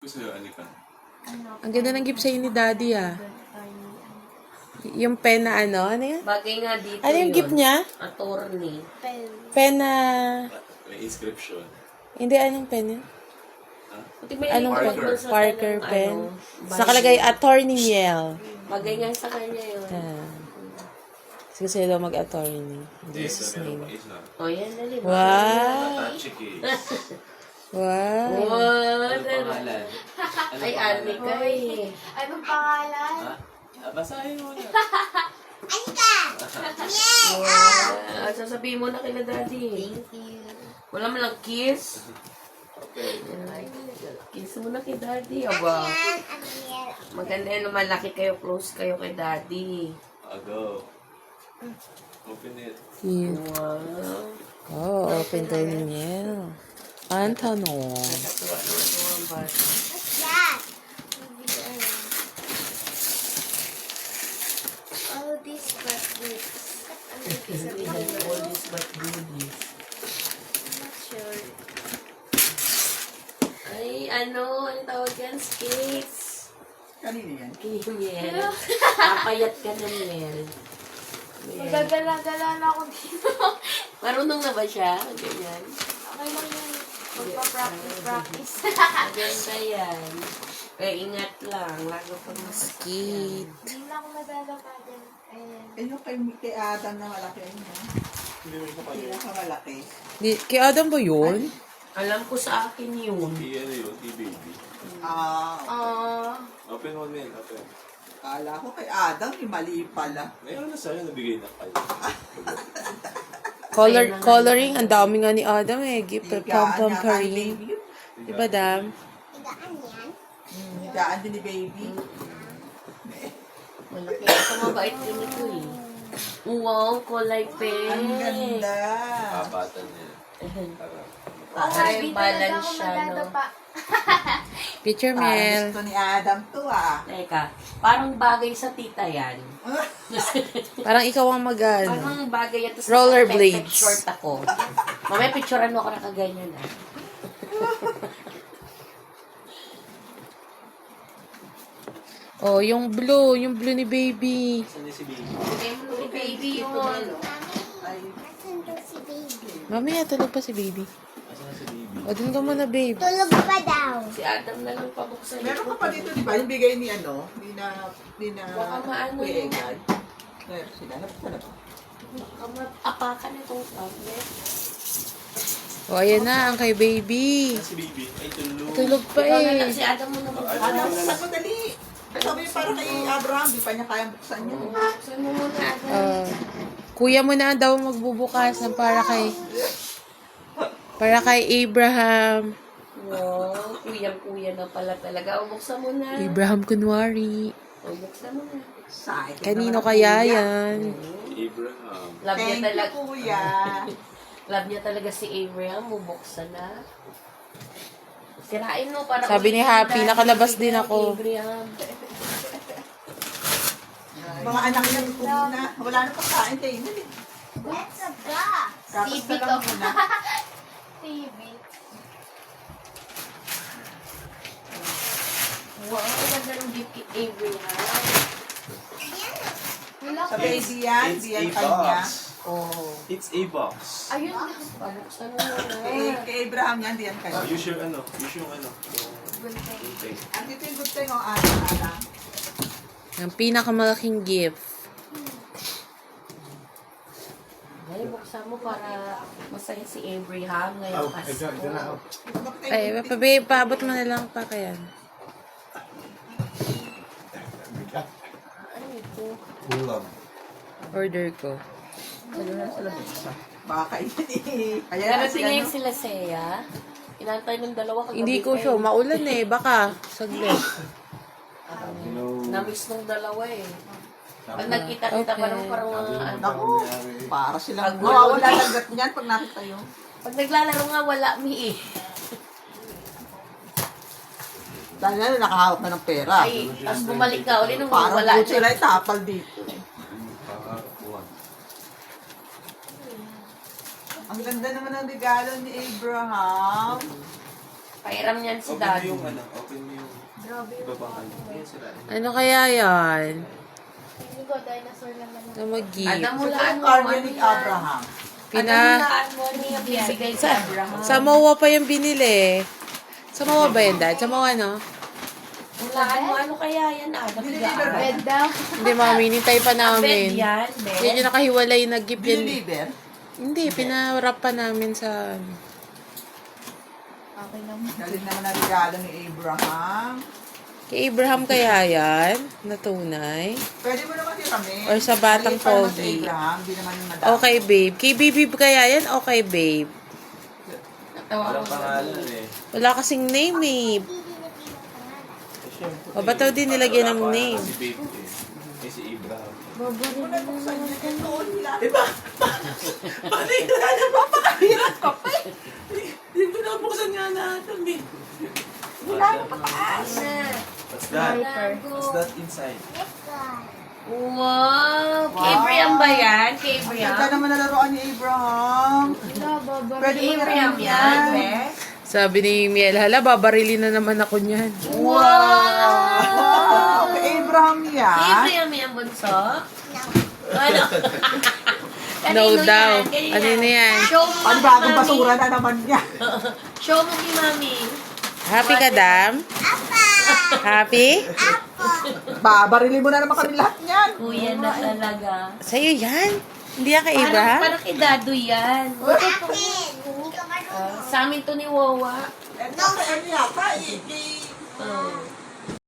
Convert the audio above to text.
Gusto nyo, Anika? Ang ganda ng gift sa'yo ni Daddy, ah. Yung pen na ano? Ano yan? Bagay nga dito Ano yung gift niya? Attorney. Pen na... May inscription. Hindi, anong pen yun? Buti may Anong link Parker. doon sa Parker kanyang, pen. ano, Nakalagay, Attorney Miel. Bagay nga sa kanya yun. Ah. Kasi sila mag-attorney. In Yes, Jesus' meron name. pa isa. O, yan na rin. Wow! Matachi case. Wow! What? Ano pangalan? Ay, Anika eh. Anong pangalan? Ha? Basahin mo na. Wow. Sasabihin mo na kila Daddy. Thank you. Wala mo lang kiss. Okay. Kiss mo na kay Daddy. Aba. Maganda yun, malaki kayo, close kayo kay Daddy. I'll go. Open it. Cute. Wow. Oh, open to ni Miel. Ang tanong. Natuwa ang bata. What's that? All these but this. Hindi na all this but goodies. I'm not sure. Ay, ano tawag yan? Skates. Kanino yan? Kimel. Papayat ka na, Mel. Magagala-gala na ako dito. Marunong na ba siya? Ganyan. Okay lang yan. Magpa-practice. Maganda yan. Eh, ingat lang. Lago pag masakit. Cute. Hindi na ako nadadapa din. Ayan. Eh, yung kay Adam na malaki niya. Hindi mo pa Hindi kayo. ka malaki. Kay Adam ba yun? Alam ko sa akin yun. Ano yun? Baby. Open mo din. Open. Kala ko kay Adam, mali pala. Mayroon na sa'yo nabigay na kayo. Coloring. Ang dami nga ni Adam eh. Gift for Higaan pom-pom niya pa kay rin. baby. Diba, Dam? Higaan din ni baby. Malaki. Ito mabait din ito eh. Wow, kulay pen. Ang ganda. Kapatan niya. Para yung Dito na balance ako siya, no? madadapa. Picture, Parang Mel. gusto ni Adam to Teka, parang bagay sa tita yan. Parang ikaw ang mag-ano. Parang bagay yan. Tapos Rollerblades. naka-protected short ako. Mamaya picturean mo ako nakaganyan ah. Oh, yung blue ni baby. Saan niya si baby? Bigay mo ni baby yun. Ay, Nasaan daw si baby? Mamaya, tulog pa si baby. Asan na si baby? O, dun ka muna, babe. Tulog pa daw. Si Adam na lang pabuksan. meron ka pa dito, di ba? Yung bigay ni ni na Baka maano Kuya yun. Egad. Meron sila. Napos na ba? Apakan itong tablet. O, ayan na, ang kay baby. Asan si baby? Ay, tulog. Tulog pa Ikaw na eh. lang, si Adam mo naman. Adam, buksan mo dali. Sabi yung parang kay Abraham, di pa niya kayang buksan yun. Buksan mo muna, Adam. Kuya mo na daw magbubukas ng para kay Abraham. Wow, kuyang-kuya na pala talaga. O, buksan mo na. Abraham kunwari. O, buksan mo na. Excited Kanino naman ang kaya kuya. yan? Abraham. Love niya Thank you, talaga. kuya. Love niya talaga si Abraham. Bubuksan na. Sirain mo para Sabi ni ulitin Happy, tayo. nakalabas din ako. Abraham. Mga anak niya, na. Wala na pagkain kayo. Let's go. Tapos TV na lang ko. muna. TV. Wow, ganda ng gift kay Abraham. Wala Sa ko. baby yan, It's di a yan kanya. box. Oh. It's a box. Ayun. Pabuksan mo na. Kay Abraham yan, di yan kanya. Use yung ano. Use yung ano. Yung thing. Andito yung good thing o ana. Ang pinakamalaking gift. Ay, buksan mo para masaya si Abraham ngayong Pasko. Ay, babe, paabot mo na lang pa kaya. Ano ito? Order ko. Baka yun eh. Kaya Pero sila, tingin no? sila Seya. Inantay ng dalawa kagabi. Hindi ko sure. Maulan eh. Baka. Saglit. Namiss nung dalawa eh. Pag nagkita-kita pa nung parang mga ano. Naku, para silang Pag- mawawala lagat niyan pag nakita yun. Pag naglalaro nga, wala mi eh. Dahil nga nakahawak na ng pera. Ay, tapos bumalik ka uli nung Parang wala buti sila itapal dito. Ang ganda naman ng regalo ni Abraham. Pairam niyan si Open mo Daddy. yung ano. Open mo yung Grabe Iba pang ano. Ayan sila. Ano kaya yan? Hindi ko, dinosaur naman. Na mag-gift. Namulaan mo. Arya Ano ni yan? Abraham. Namulaan mo niya bibigay sa Abraham. Sa MOA pa yung binili. Sa MOA ba yan, Dad? Sa MOA, no? Mulaan mo, ano kaya yan? Deliver Nabigaan. Bed daw. Hindi, mami. Nintay pa Bed namin. yan, Yan bed. yung nakahiwalay na gift yun. Deliver. Hindi, pinarap pa namin sa... Okay naman. Galing naman ang regalo ni Abraham. Kay Abraham kaya yan? Na tunay? Pwede mo naman hiramin. Or sa batang Maliit pa naman pogi. Si Abraham, di naman yung madami. Okay, babe. Kay baby kaya yan? Okay, babe. Natawa Walang ko sa pangalan eh. Wala kasing name, eh. Eh, syempre. O, ba't daw din nilagyan ng Wala pa name? Si baby eh. Eh, si Abraham. Diba? Pati wala na mapakahirap ka pa eh. Hindi ko nabuksan nga natin eh. Wala na pataas. What's that? What's that inside? Wow! Kay Abraham ba yan? Kay Ganda Abraham? naman na laruan ni Abraham. Pwede Kay mo Abraham hiramin yan, yan. Bes? Sabi ni Miel, hala, babarilin na naman ako niyan. Wow! Wow, kay Abraham Kay yan. Abraham yan, bunso? Ano? No Kanino daw. yan? Kanino Ano na yan? Show mo Ang kay bagong Mami. basura na naman niya. Show mo kay Mami. Happy ka, Dam? Happy? Babarilin mo na naman kami lahat niyan. Kuya na talaga. Sa'yo yan? Hindi yan kay Parang, Abraham? parang kay Dado yan. Sa amin to ni Wawa. Eh, ano yata, eh, Oh.